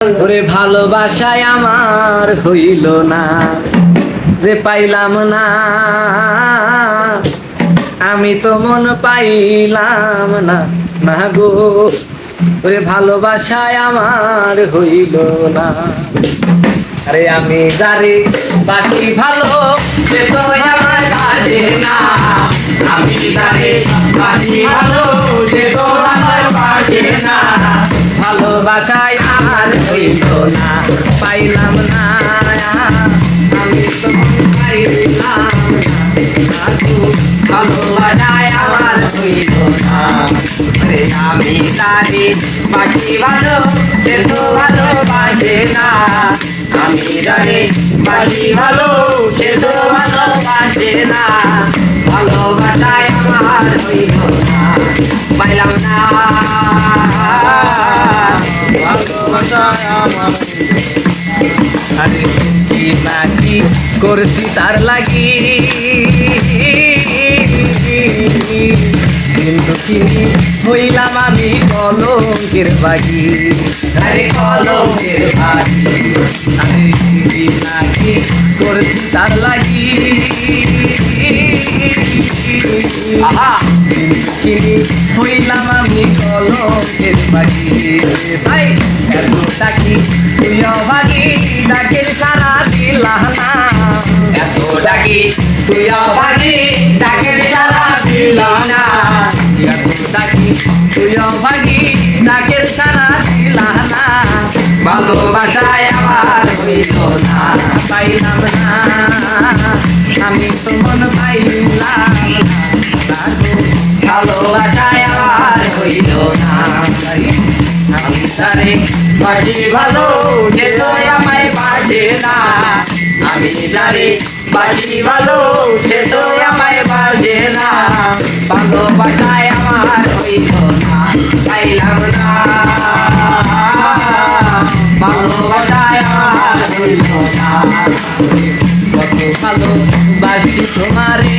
ওরে ভালোবাসায় আমার হইল না রে, পাইলাম না আমি তো মন পাইলাম না না গো। ওরে ভালোবাসায় আমার হইল না। আরে আমি যারে বাসি ভালো সে তো আমার বাসে না। আমি যারে বাসি ভালো সে তো আমার বাসে না। ভালোবাসায় আমার হইল না, পাইলাম না আমি তো পাইলাম না। ভালোবাসায় আমার হইল না। আমি তারে বাসি ভালো সে তো ভালোবাসে না। আমি জানি বাসি ভালো সে তো ভালোবাসে না। ভালোবাসায় আমার হইল না, পাইলাম না ভালোবাসায় আমার। আরে কি নাকি করছি তার লাগি, কিন্তু চিনি হইলাম আমি কলঙ্কের বাগি। আরে কলঙ্কের বাগি, আরে কি নাকি করছি তার লাগি। আহা চিনি হইলাম আমি কলঙ্কের বাগি। ভাই এতটা কি তুই অভাগী, ডাকের সারা দিলাম না। এতটা কি তুই অভাগী, ডাকের সারা দিলাম না। এতটা কি তুই অভাগী, ডাকের সারা দিলাম না। ভালোবাসায় আমার হইল না, পাইলাম না আমি তো মন পাইলাম না। ভালোবাসায় আমার হইল না। আমি তারে বাসি ভালো যে তো আমায় বাসে না। আমি তারে বাসি ভালো সে তো আমায় বাসে না। ভালোবাসায় আমার হইল না, পাইলাম না ভালোবাসায় আমার হইল না। কত ভালোবাসি তোমারে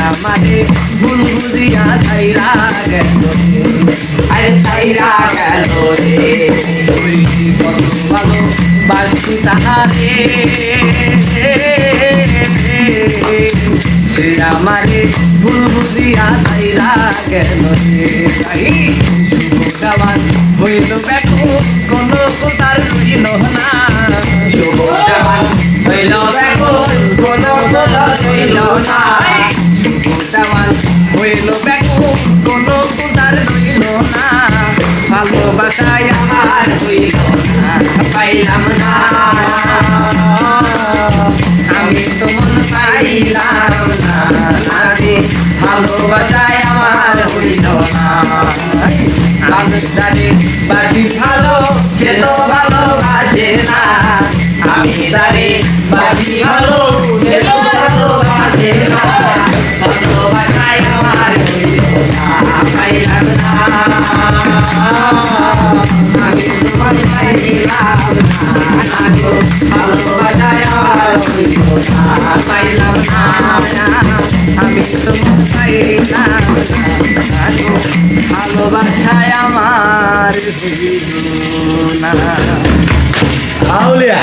আমারে ভুল বুঝিয়া ছাইরা গেল, আরে ছাইরা গেল রে। কত ভালোবাসি তাহারে সে আমারে ভুল বুঝিয়া ছাইরা গেল রে। শুভ জওয়ান হইল ব্যাকুল কোনো কোথার রইল না। শুভ জওয়ান হইল ব্যাকুল কোনো কোথার রইল না। শুভ জওয়ান হইল ব্যাকুল কোনো কোথার রইল না। ভালোবাসায় আমার হইল না, পাইলাম না আমি তো মন পাইলাম না। ভালোবাসায় আমার হইল না। আমি তারে বাসি ভালো সে তো ভালোবাসে না। আমি তারে বাসি ভালো সে তো ভালোবাসে না। ভালোবাসায় আমার হইল না, পাইলাম না আমি তো মন পাইলাম না। ভালোবাসায় আমার হইল না, পাইলাম না আমি তো মন পাইলাম না। ভালোবাসায় আমার হইল না।